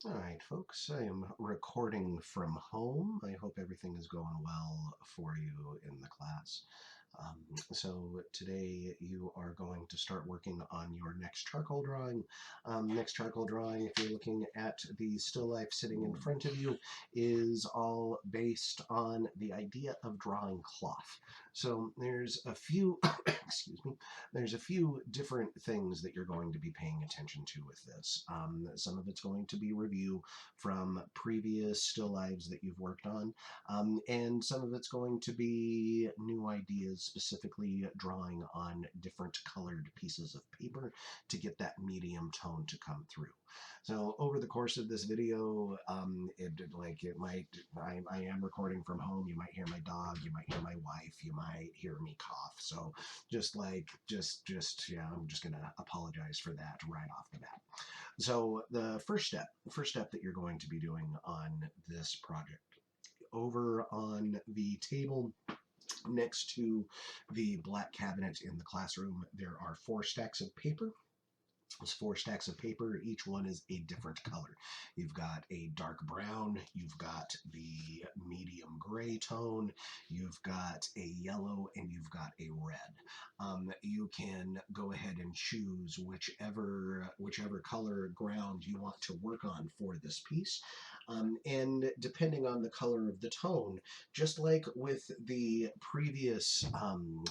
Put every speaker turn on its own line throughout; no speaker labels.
All right, folks, I am recording from home. I hope everything is going well for you in the class. So today you are going to start working on your next charcoal drawing. Next charcoal drawing, if you're looking at the still life sitting in front of you, is all based on the idea of drawing cloth. So there's a few, excuse me, there's a few different things that you're going to be paying attention to with this. Some of it's going to be review from previous still lives that you've worked on, and some of it's going to be new ideas, specifically drawing on different colored pieces of paper to get that medium tone to come through. So over the course of this video, I am recording from home. You might hear my dog, you might hear my wife, you might hear me cough. So yeah, I'm just gonna apologize for that right off the bat. So the first step that you're going to be doing on this project, over on the table next to the black cabinet in the classroom, there are 4 stacks of paper. Those 4 stacks of paper, each one is a different color. You've got a dark brown, you've got the medium gray tone, you've got a yellow, and you've got a red. You can go ahead and choose whichever color ground you want to work on for this piece. And depending on the color of the tone, just like with the previous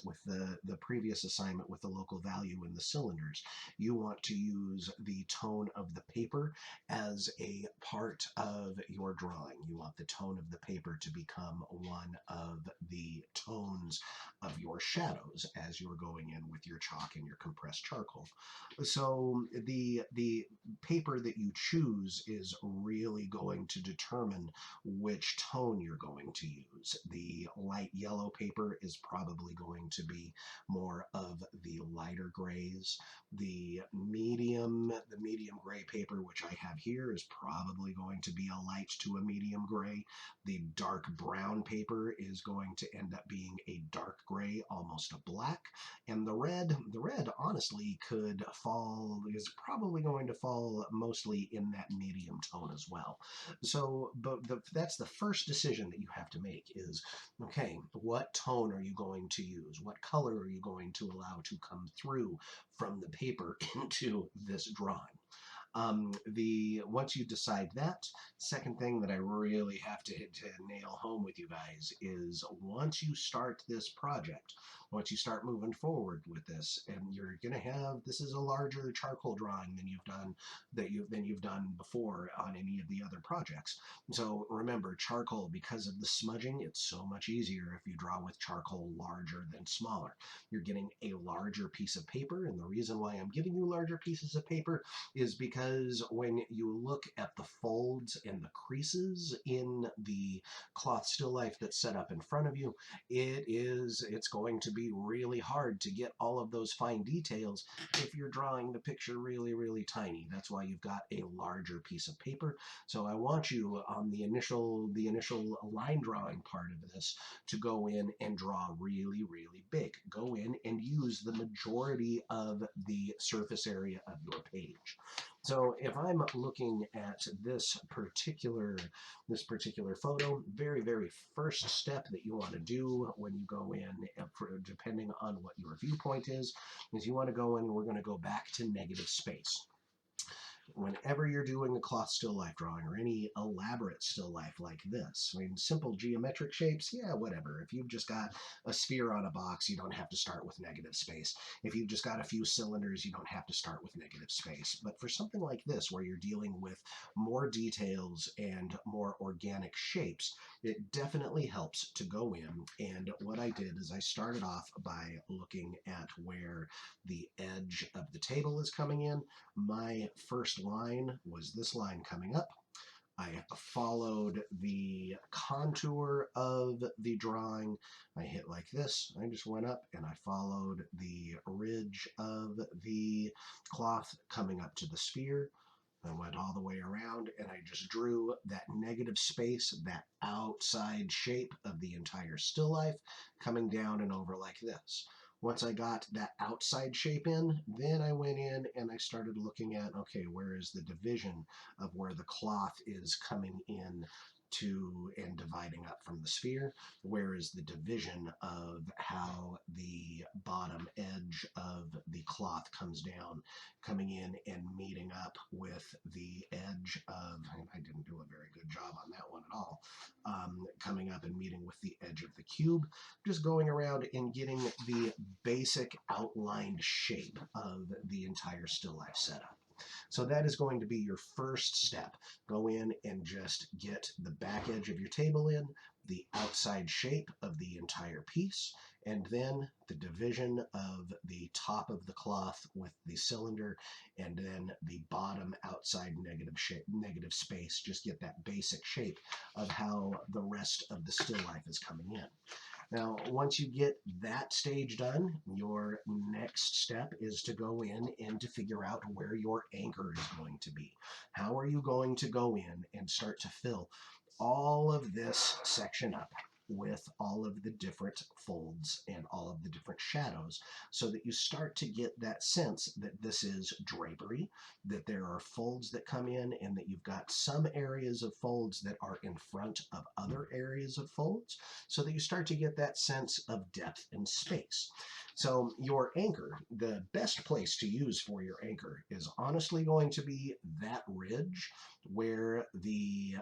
with the previous assignment with the local value in the cylinders, you want to use the tone of the paper as a part of your drawing. You want the tone of the paper to become one of the tones of your shadows as you're going in with your chalk and your compressed charcoal. So the paper that you choose is really going to determine which tone you're going to use. The light yellow paper is probably going to be more of the lighter grays. The medium gray paper, which I have here, is probably going to be a light to a medium gray. The dark brown paper is going to end up being a dark gray, almost a black. And the red honestly is probably going to fall mostly in that medium tone as well. So, that's the first decision that you have to make is, okay, what tone are you going to use? What color are you going to allow to come through from the paper into this drawing? Once you decide that, second thing that I really have to nail home with you guys is once you start this project, once you start moving forward with this, and you're gonna have this is a larger charcoal drawing than you've done before on any of the other projects. So remember, charcoal, because of the smudging, it's so much easier if you draw with charcoal larger than smaller. You're getting a larger piece of paper, and the reason why I'm giving you larger pieces of paper is because when you look at the folds and the creases in the cloth still life that's set up in front of you, it's going to be really hard to get all of those fine details if you're drawing the picture really, really tiny. That's why you've got a larger piece of paper. So I want you on the initial line drawing part of this to go in and draw really, really big. Go in and use the majority of the surface area of your page. So if I'm looking at this particular photo, very, very first step that you want to do when you go in, depending on what your viewpoint is you want to go in and we're going to go back to negative space. Whenever you're doing a cloth still life drawing or any elaborate still life like this, I mean, simple geometric shapes, yeah, whatever. If you've just got a sphere on a box, you don't have to start with negative space. If you've just got a few cylinders, you don't have to start with negative space. But for something like this, where you're dealing with more details and more organic shapes, it definitely helps to go in. And what I did is I started off by looking at where the edge of the table is coming in. My first line was this line coming up. I followed the contour of the drawing. I hit like this. I just went up and I followed the ridge of the cloth coming up to the sphere. I went all the way around and I just drew that negative space, that outside shape of the entire still life coming down and over like this. Once I got that outside shape in, then I went in and I started looking at, okay, where is the division of where the cloth is coming in to and dividing up from the sphere? Where is the division of how the bottom edge of the cloth comes down, coming in and meeting up with the edge of, and I didn't do a very good job on that one at all, coming up and meeting with the edge of the cube, just going around and getting the basic outlined shape of the entire still life setup. So that is going to be your first step. Go in and just get the back edge of your table in, the outside shape of the entire piece, and then the division of the top of the cloth with the cylinder, and then the bottom outside negative shape, negative space. Just get that basic shape of how the rest of the still life is coming in. Now, once you get that stage done, your next step is to go in and to figure out where your anchor is going to be. How are you going to go in and start to fill all of this section up with all of the different folds and all of the different shadows, so that you start to get that sense that this is drapery, that there are folds that come in, and that you've got some areas of folds that are in front of other areas of folds, so that you start to get that sense of depth and space. So your anchor, the best place to use for your anchor is honestly going to be that ridge where the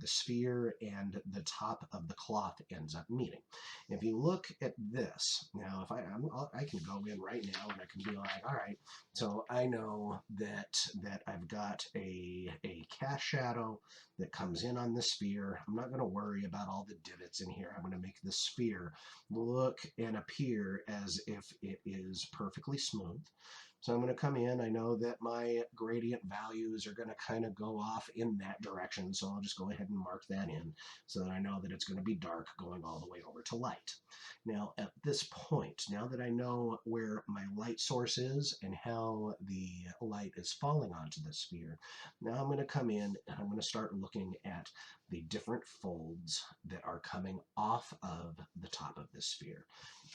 sphere and the top of the cloth ends up meeting. If you look at this now, if I can go in right now and I can be like, all right, so I know that I've got a cast shadow that comes in on the sphere. I'm not going to worry about all the divots in here. I'm going to make the sphere look and appear as if it is perfectly smooth. So I'm going to come in. I know that my gradient values are going to kind of go off in that direction, so I'll just go ahead and mark that in so that I know that it's going to be dark going all the way over to light. Now, at this point, now that I know where my light source is and how the light is falling onto the sphere, now I'm going to come in and I'm going to start looking at the different folds that are coming off of the top of the sphere.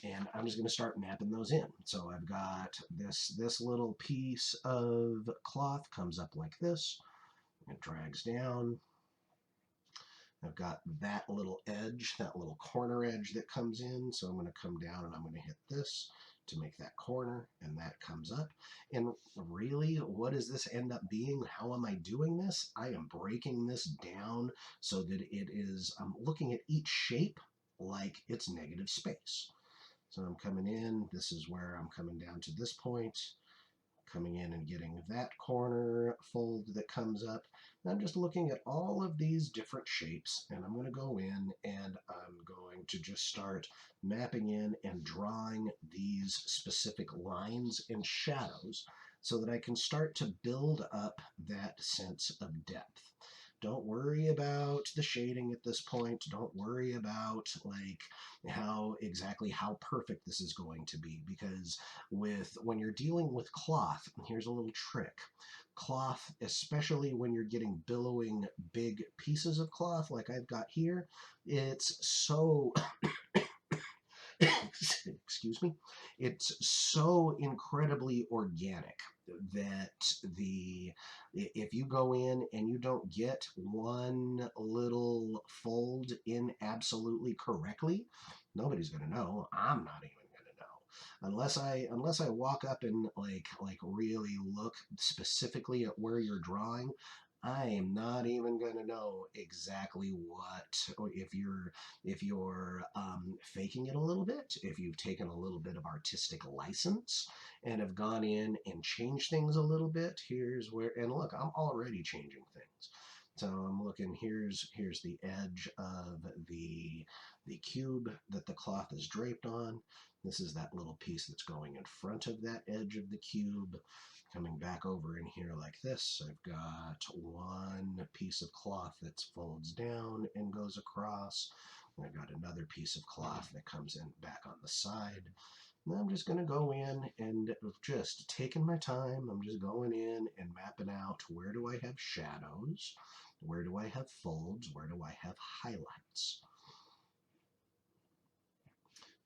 And I'm just going to start mapping those in. So I've got this little piece of cloth comes up like this. It drags down. I've got that little edge, that little corner edge that comes in. So I'm going to come down and I'm going to hit this to make that corner, and that comes up. And really, what does this end up being? How am I doing this? I am breaking this down so that it is, I'm looking at each shape like it's negative space. So I'm coming in, this is where I'm coming down to this point, coming in and getting that corner fold that comes up. And I'm just looking at all of these different shapes, and I'm going to go in and I'm going to just start mapping in and drawing these specific lines and shadows so that I can start to build up that sense of depth. Don't worry about the shading at this point. Don't worry about like how perfect this is going to be, because when you're dealing with cloth, here's a little trick. Cloth, especially when you're getting billowing big pieces of cloth like I've got here, it's so excuse me, it's so incredibly organic that if you go in and you don't get one little fold in absolutely correctly, nobody's going to know. I'm not even going to know unless I walk up and like really look specifically at where you're drawing. I am not even going to know exactly what, or if you're faking it a little bit, if you've taken a little bit of artistic license and have gone in and changed things a little bit. Here's where, and look, I'm already changing things. So I'm looking, here's the edge of the cube that the cloth is draped on. This is that little piece that's going in front of that edge of the cube. Coming back over in here like this, I've got one piece of cloth that folds down and goes across. And I've got another piece of cloth that comes in back on the side. And I'm just going to go in and just taking my time. I'm just going in and mapping out, where do I have shadows? Where do I have folds? Where do I have highlights?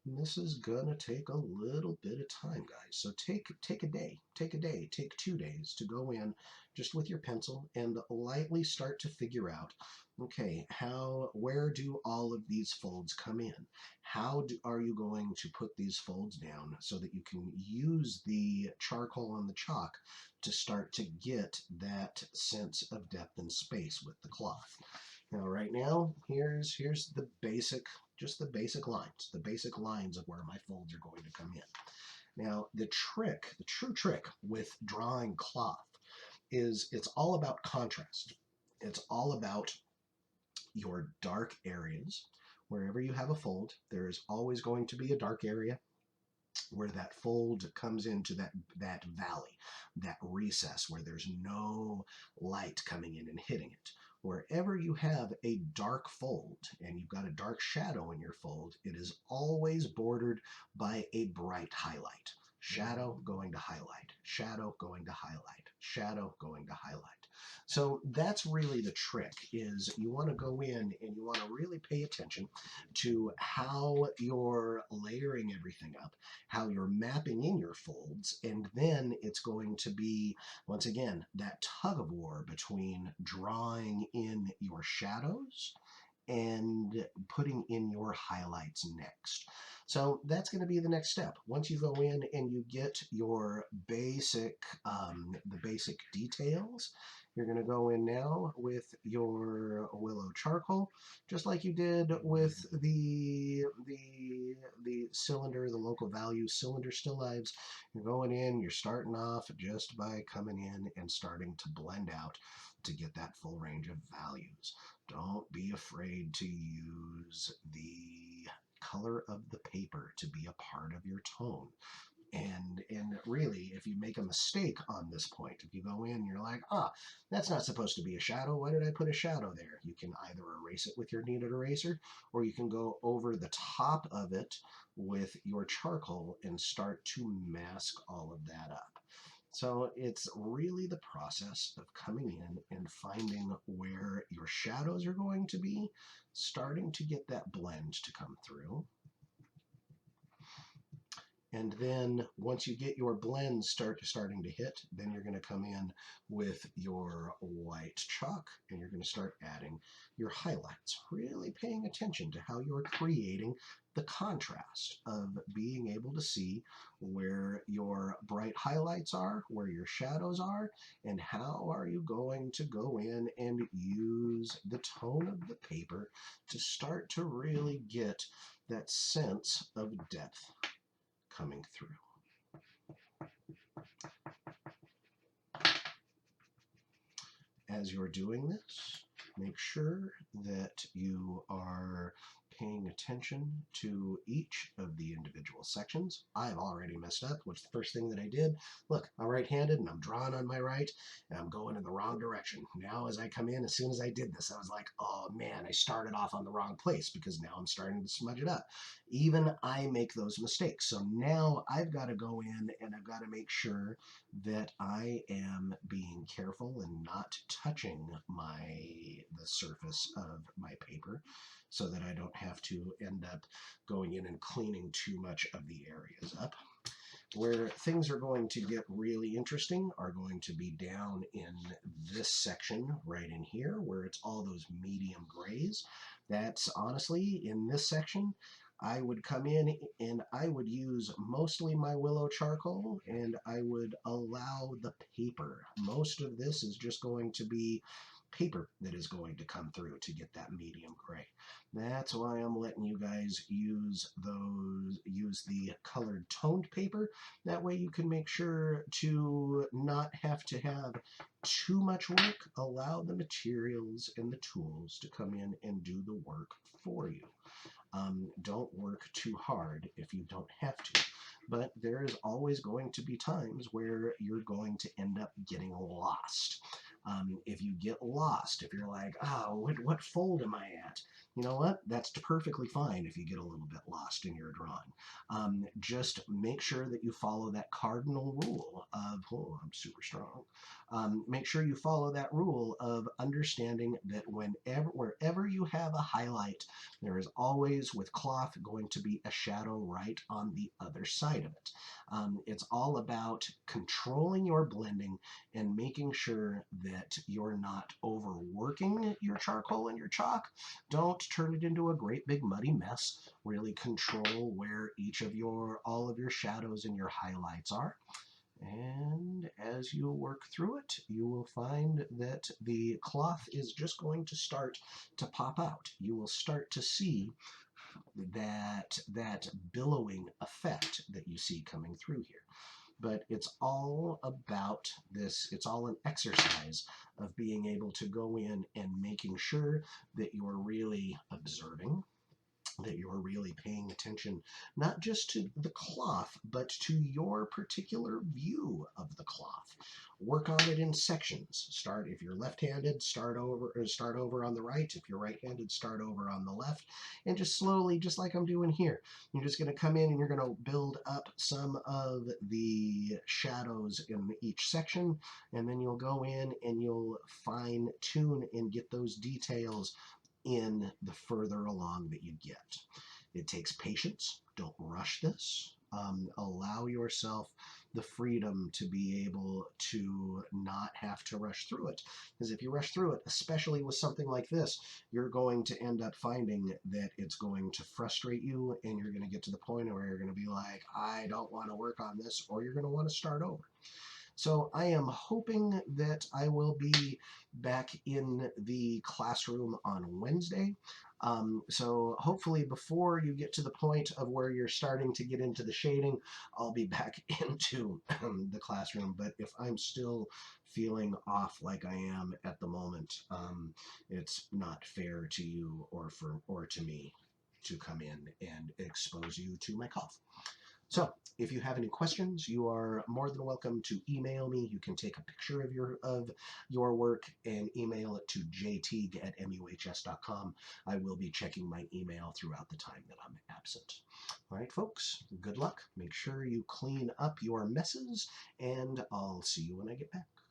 And this is gonna take a little bit of time, guys. So take a day, take 2 days to go in just with your pencil and lightly start to figure out, okay, where do all of these folds come in? Are you going to put these folds down so that you can use the charcoal and the chalk to start to get that sense of depth and space with the cloth? Now, right now, here's the basic, just the basic lines of where my folds are going to come in. Now, the true trick with drawing cloth is it's all about contrast. It's all about your dark areas. Wherever you have a fold, there is always going to be a dark area where that fold comes into that valley, that recess where there's no light coming in and hitting it. Wherever you have a dark fold and you've got a dark shadow in your fold, it is always bordered by a bright highlight. Shadow going to highlight, shadow going to highlight, shadow going to highlight. So that's really the trick, is you want to go in and you want to really pay attention to how you're layering everything up, how you're mapping in your folds, and then it's going to be, once again, that tug of war between drawing in your shadows and putting in your highlights next. So that's going to be the next step. Once you go in and you get your the basic details, you're going to go in now with your willow charcoal, just like you did with the cylinder, the local value cylinder still lives. You're going in, you're starting off just by coming in and starting to blend out to get that full range of values. Don't be afraid to use the color of the paper to be a part of your tone. And really, if you make a mistake on this point, if you go in and you're like, that's not supposed to be a shadow, why did I put a shadow there? You can either erase it with your kneaded eraser, or you can go over the top of it with your charcoal and start to mask all of that up. So it's really the process of coming in and finding where your shadows are going to be, starting to get that blend to come through. And then once you get your blends starting to hit, then you're going to come in with your white chalk and you're going to start adding your highlights, really paying attention to how you're creating the contrast of being able to see where your bright highlights are, where your shadows are, and how are you going to go in and use the tone of the paper to start to really get that sense of depth coming through. As you're doing this, make sure that you are paying attention to each of the individual sections. I've already messed up. What's the first thing that I did? Look, I'm right-handed and I'm drawing on my right and I'm going in the wrong direction. Now as I come in, as soon as I did this, I was like, oh man, I started off on the wrong place, because now I'm starting to smudge it up. Even I make those mistakes. So now I've got to go in and I've got to make sure that I am being careful and not touching the surface of my paper, so that I don't have to end up going in and cleaning too much of the areas up. Where things are going to get really interesting are going to be down in this section right in here, where it's all those medium grays. That's honestly, in this section, I would come in and I would use mostly my willow charcoal, and I would allow the paper. Most of this is just going to be paper that is going to come through to get that medium gray. That's why I'm letting you guys use the colored toned paper. That way you can make sure to not have to have too much work. Allow the materials and the tools to come in and do the work for you. Don't work too hard if you don't have to. But there is always going to be times where you're going to end up getting lost. If you get lost, if you're like, oh, what fold am I at? You know what? That's perfectly fine if you get a little bit lost in your drawing. Just make sure that you follow that cardinal rule of, oh, I'm super strong. Make sure you follow that rule of understanding that wherever you have a highlight, there is always with cloth going to be a shadow right on the other side of it. It's all about controlling your blending and making sure that you're not overworking your charcoal and your chalk. Don't turn it into a great big muddy mess. Really control where all of your shadows and your highlights are. And as you work through it, you will find that the cloth is just going to start to pop out. You will start to see that billowing effect that you see coming through here. But it's all about this. It's all an exercise of being able to go in and making sure that you're really observing, that you're really paying attention, not just to the cloth, but to your particular view of the cloth. Work on it in sections. Start, if you're left-handed, start over on the right. If you're right-handed, start over on the left. And just slowly, just like I'm doing here, you're just going to come in and you're going to build up some of the shadows in each section, and then you'll go in and you'll fine-tune and get those details in the further along that you get. It takes patience. Don't rush this. Allow yourself the freedom to be able to not have to rush through it. Because if you rush through it, especially with something like this, you're going to end up finding that it's going to frustrate you, and you're going to get to the point where you're going to be like, I don't want to work on this, or you're going to want to start over. So I am hoping that I will be back in the classroom on Wednesday. So hopefully before you get to the point of where you're starting to get into the shading, I'll be back into the classroom. But if I'm still feeling off like I am at the moment, it's not fair to you or to me to come in and expose you to my cough. So if you have any questions, you are more than welcome to email me. You can take a picture of your work and email it to jteague@muhs.com. I will be checking my email throughout the time that I'm absent. All right, folks, good luck. Make sure you clean up your messes, and I'll see you when I get back.